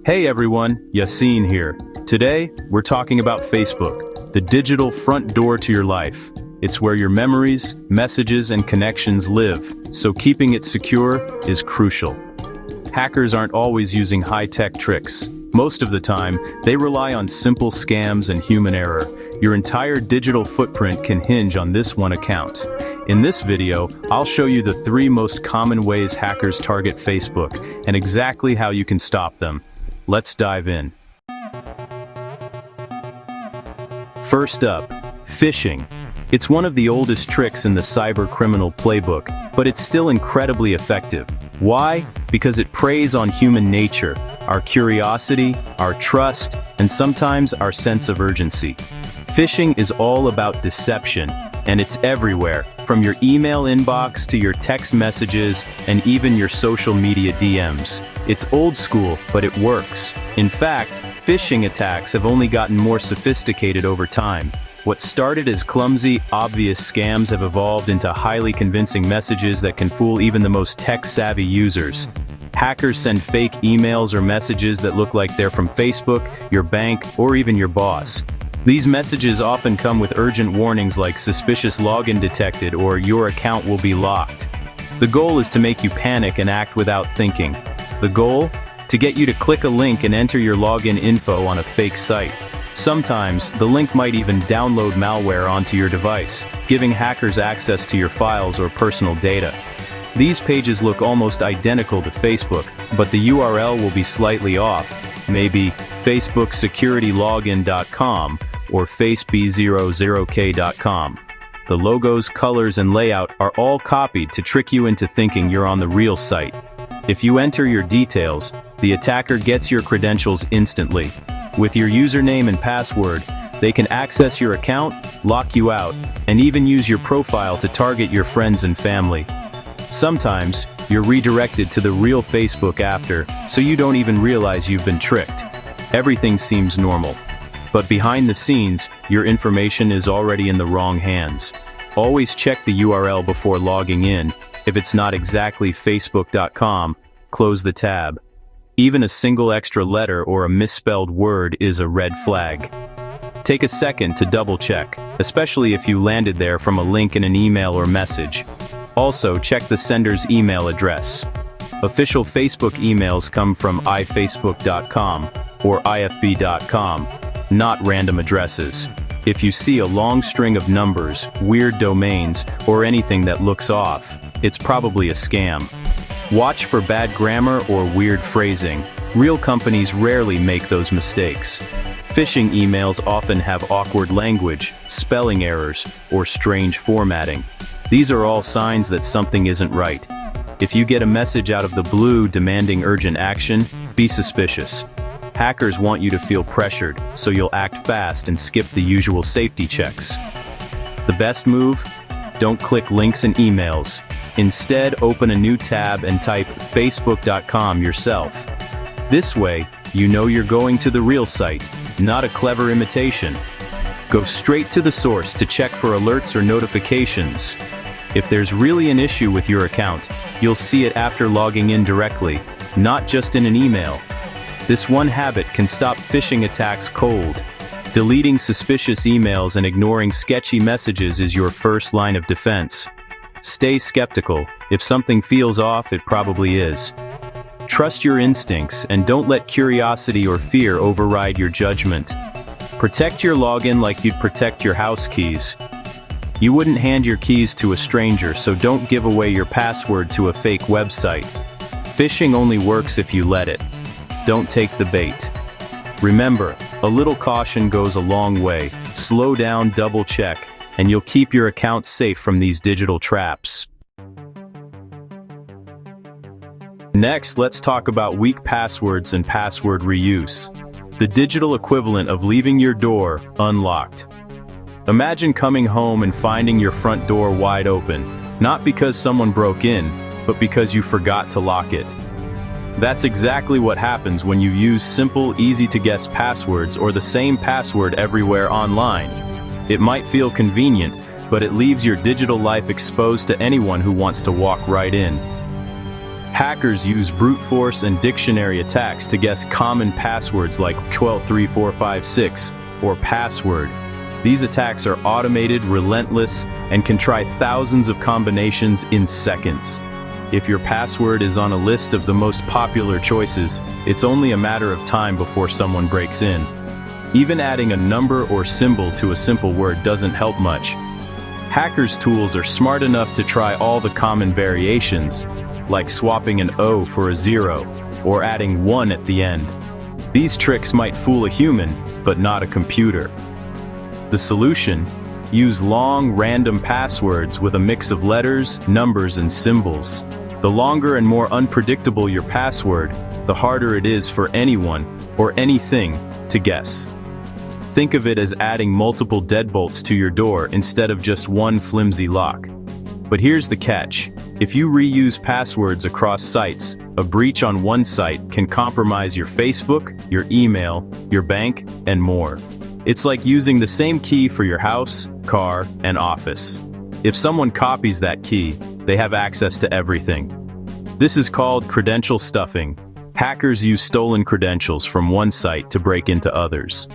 Hey everyone, Yassine here. Today, we're talking about Facebook, the digital front door to your life. It's where your memories, messages, and connections live, so keeping it secure is crucial. Hackers aren't always using high-tech tricks. Most of the time, they rely on simple scams and human error. Your entire digital footprint can hinge on this one account. In this video, I'll show you the 3 most common ways hackers target Facebook, and exactly how you can stop them. Let's dive in. First up, phishing. It's one of the oldest tricks in the cybercriminal playbook, but it's still incredibly effective. Why? Because it preys on human nature, our curiosity, our trust, and sometimes our sense of urgency. Phishing is all about deception, and it's everywhere, from your email inbox to your text messages and even your social media DMs. It's old school, but it works. In fact, phishing attacks have only gotten more sophisticated over time. What started as clumsy, obvious scams have evolved into highly convincing messages that can fool even the most tech-savvy users. Hackers send fake emails or messages that look like they're from Facebook, your bank, or even your boss. These messages often come with urgent warnings like suspicious login detected or your account will be locked. The goal is to make you panic and act without thinking. The goal? To get you to click a link and enter your login info on a fake site. Sometimes, the link might even download malware onto your device, giving hackers access to your files or personal data. These pages look almost identical to Facebook, but the URL will be slightly off, maybe facebooksecurity.login.com or faceb00k.com. The logos, colors, and layout are all copied to trick you into thinking you're on the real site. If you enter your details, the attacker gets your credentials instantly. With your username and password, they can access your account, lock you out, and even use your profile to target your friends and family. Sometimes, you're redirected to the real Facebook after, so you don't even realize you've been tricked. Everything seems normal. But behind the scenes, your information is already in the wrong hands. Always check the URL before logging in. If it's not exactly facebook.com, close the tab. Even a single extra letter or a misspelled word is a red flag. Take a second to double-check, especially if you landed there from a link in an email or message. Also, check the sender's email address. Official Facebook emails come from ifacebook.com or ifb.com, not random addresses. If you see a long string of numbers, weird domains, or anything that looks off, it's probably a scam. Watch for bad grammar or weird phrasing. Real companies rarely make those mistakes. Phishing emails often have awkward language, spelling errors, or strange formatting. These are all signs that something isn't right. If you get a message out of the blue demanding urgent action, be suspicious. Hackers want you to feel pressured, so you'll act fast and skip the usual safety checks. The best move? Don't click links and emails. Instead, open a new tab and type facebook.com yourself. This way, you know you're going to the real site, not a clever imitation. Go straight to the source to check for alerts or notifications. If there's really an issue with your account, you'll see it after logging in directly, not just in an email. This one habit can stop phishing attacks cold. Deleting suspicious emails and ignoring sketchy messages is your first line of defense. Stay skeptical. If something feels off, it probably is. Trust your instincts and don't let curiosity or fear override your judgment. Protect your login like you'd protect your house keys. You wouldn't hand your keys to a stranger, so don't give away your password to a fake website. Phishing only works if you let it. Don't take the bait. Remember, a little caution goes a long way. Slow down, double check, and you'll keep your account safe from these digital traps. Next, let's talk about weak passwords and password reuse. The digital equivalent of leaving your door unlocked. Imagine coming home and finding your front door wide open, not because someone broke in, but because you forgot to lock it. That's exactly what happens when you use simple, easy-to-guess passwords or the same password everywhere online. It might feel convenient, but it leaves your digital life exposed to anyone who wants to walk right in. Hackers use brute force and dictionary attacks to guess common passwords like 123456 or password. These attacks are automated, relentless, and can try thousands of combinations in seconds. If your password is on a list of the most popular choices, it's only a matter of time before someone breaks in. Even adding a number or symbol to a simple word doesn't help much. Hackers' tools are smart enough to try all the common variations, like swapping an O for a 0, or adding 1 at the end. These tricks might fool a human, but not a computer. The solution? Use long, random passwords with a mix of letters, numbers, and symbols. The longer and more unpredictable your password, the harder it is for anyone, or anything, to guess. Think of it as adding multiple deadbolts to your door instead of just one flimsy lock. But here's the catch. If you reuse passwords across sites, a breach on one site can compromise your Facebook, your email, your bank, and more. It's like using the same key for your house, car, and office. If someone copies that key, they have access to everything. This is called credential stuffing. Hackers use stolen credentials from one site to break into others.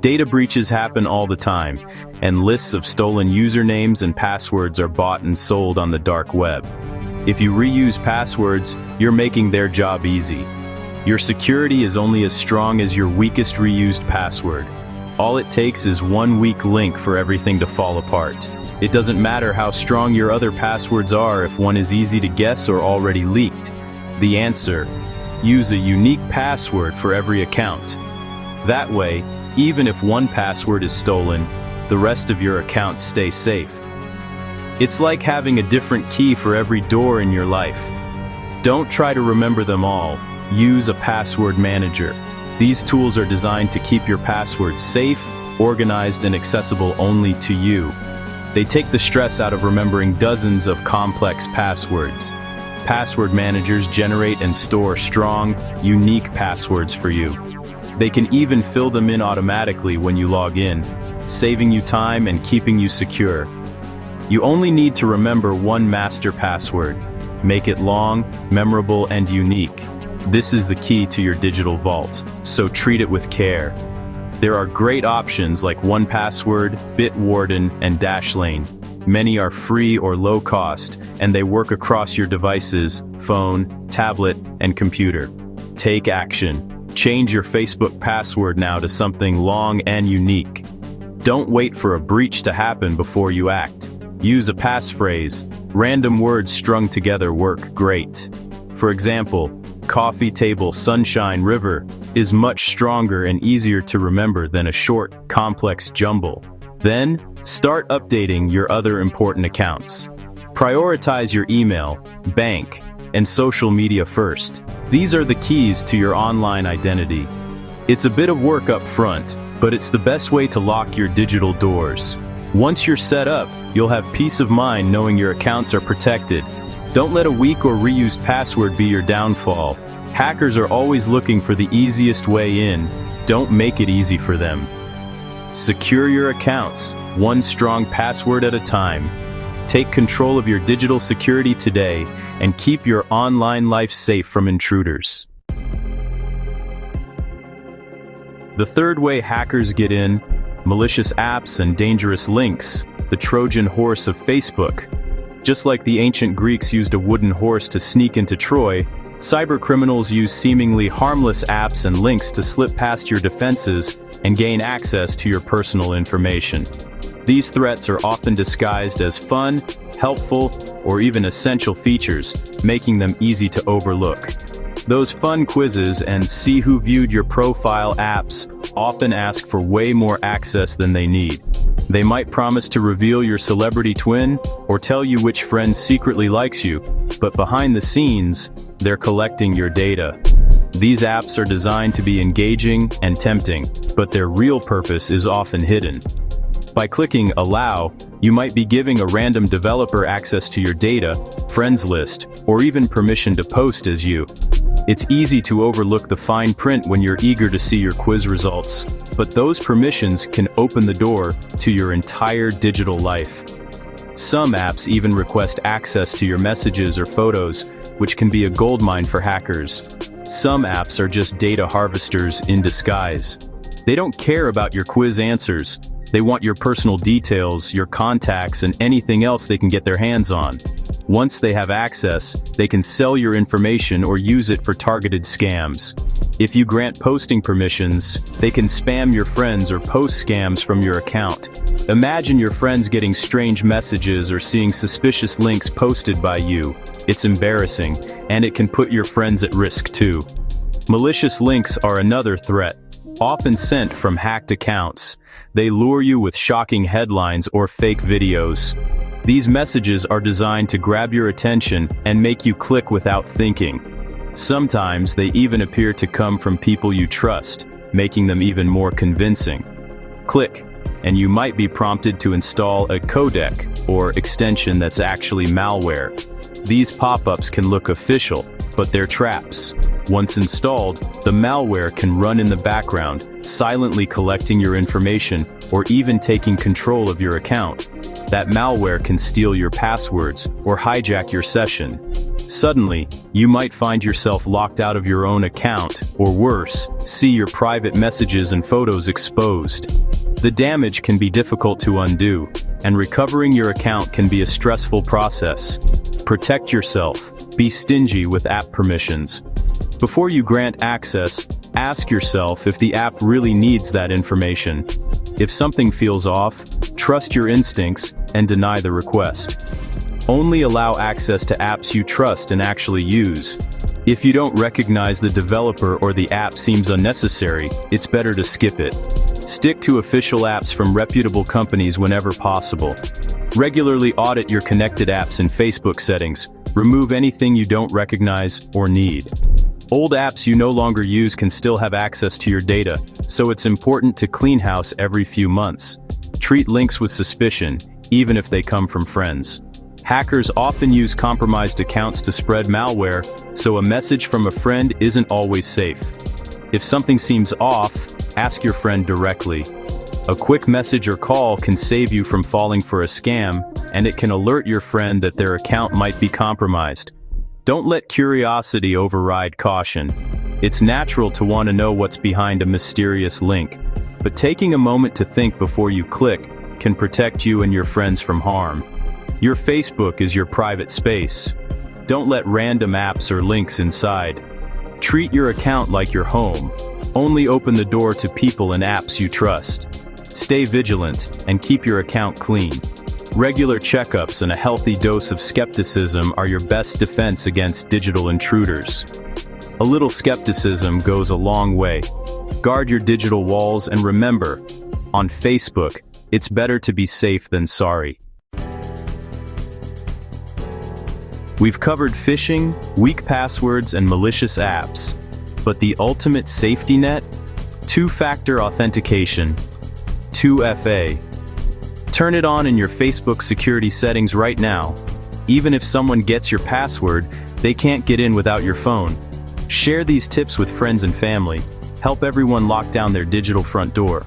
Data breaches happen all the time, and lists of stolen usernames and passwords are bought and sold on the dark web. If you reuse passwords, you're making their job easy. Your security is only as strong as your weakest reused password. All it takes is one weak link for everything to fall apart. It doesn't matter how strong your other passwords are if one is easy to guess or already leaked. The answer: use a unique password for every account. That way, even if one password is stolen, the rest of your accounts stay safe. It's like having a different key for every door in your life. Don't try to remember them all. Use a password manager. These tools are designed to keep your passwords safe, organized, and accessible only to you. They take the stress out of remembering dozens of complex passwords. Password managers generate and store strong, unique passwords for you. They can even fill them in automatically when you log in, saving you time and keeping you secure. You only need to remember one master password. Make it long, memorable, and unique. This is the key to your digital vault, so treat it with care. There are great options like 1Password, Bitwarden, and Dashlane. Many are free or low cost, and they work across your devices, phone, tablet, and computer. Take action. Change your Facebook password now to something long and unique. Don't wait for a breach to happen before you act. Use a passphrase. Random words strung together work great. For example, coffee table sunshine river is much stronger and easier to remember than a short, complex jumble. Then, start updating your other important accounts. Prioritize your email, bank, and social media first. These are the keys to your online identity. It's a bit of work up front, but it's the best way to lock your digital doors. Once you're set up, you'll have peace of mind knowing your accounts are protected. Don't let a weak or reused password be your downfall. Hackers are always looking for the easiest way in. Don't make it easy for them. Secure your accounts, one strong password at a time. Take control of your digital security today and keep your online life safe from intruders. The third way hackers get in: malicious apps and dangerous links, the Trojan Horse of Facebook. Just like the ancient Greeks used a wooden horse to sneak into Troy, cybercriminals use seemingly harmless apps and links to slip past your defenses and gain access to your personal information. These threats are often disguised as fun, helpful, or even essential features, making them easy to overlook. Those fun quizzes and see who viewed your profile apps often ask for way more access than they need. They might promise to reveal your celebrity twin or tell you which friend secretly likes you, but behind the scenes, they're collecting your data. These apps are designed to be engaging and tempting, but their real purpose is often hidden. By clicking Allow, you might be giving a random developer access to your data, friends list, or even permission to post as you. It's easy to overlook the fine print when you're eager to see your quiz results, but those permissions can open the door to your entire digital life. Some apps even request access to your messages or photos, which can be a goldmine for hackers. Some apps are just data harvesters in disguise. They don't care about your quiz answers. They want your personal details, your contacts, and anything else they can get their hands on. Once they have access, they can sell your information or use it for targeted scams. If you grant posting permissions, they can spam your friends or post scams from your account. Imagine your friends getting strange messages or seeing suspicious links posted by you. It's embarrassing, and it can put your friends at risk too. Malicious links are another threat, often sent from hacked accounts. They lure you with shocking headlines or fake videos. These messages are designed to grab your attention and make you click without thinking. Sometimes they even appear to come from people you trust, making them even more convincing. Click, and you might be prompted to install a codec or extension that's actually malware. These pop-ups can look official, but they're traps. Once installed, the malware can run in the background, silently collecting your information or even taking control of your account. That malware can steal your passwords or hijack your session. Suddenly, you might find yourself locked out of your own account, or worse, see your private messages and photos exposed. The damage can be difficult to undo, and recovering your account can be a stressful process. Protect yourself. Be stingy with app permissions. Before you grant access, ask yourself if the app really needs that information. If something feels off, trust your instincts and deny the request. Only allow access to apps you trust and actually use. If you don't recognize the developer or the app seems unnecessary, it's better to skip it. Stick to official apps from reputable companies whenever possible. Regularly audit your connected apps and Facebook settings. Remove anything you don't recognize or need. Old apps you no longer use can still have access to your data, so it's important to clean house every few months. Treat links with suspicion, even if they come from friends. Hackers often use compromised accounts to spread malware, so a message from a friend isn't always safe. If something seems off, ask your friend directly. A quick message or call can save you from falling for a scam, and it can alert your friend that their account might be compromised. Don't let curiosity override caution. It's natural to want to know what's behind a mysterious link, but taking a moment to think before you click can protect you and your friends from harm. Your Facebook is your private space. Don't let random apps or links inside. Treat your account like your home. Only open the door to people and apps you trust. Stay vigilant and keep your account clean. Regular checkups and a healthy dose of skepticism are your best defense against digital intruders. A little skepticism goes a long way. Guard your digital walls and remember, on Facebook, it's better to be safe than sorry. We've covered phishing, weak passwords, and malicious apps. But the ultimate safety net? Two-factor authentication. 2FA. Turn it on in your Facebook security settings right now. Even if someone gets your password, they can't get in without your phone. Share these tips with friends and family. Help everyone lock down their digital front door.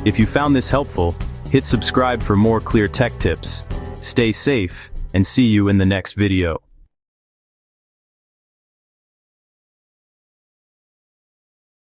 If you found this helpful, hit subscribe for more clear tech tips. Stay safe, and see you in the next video.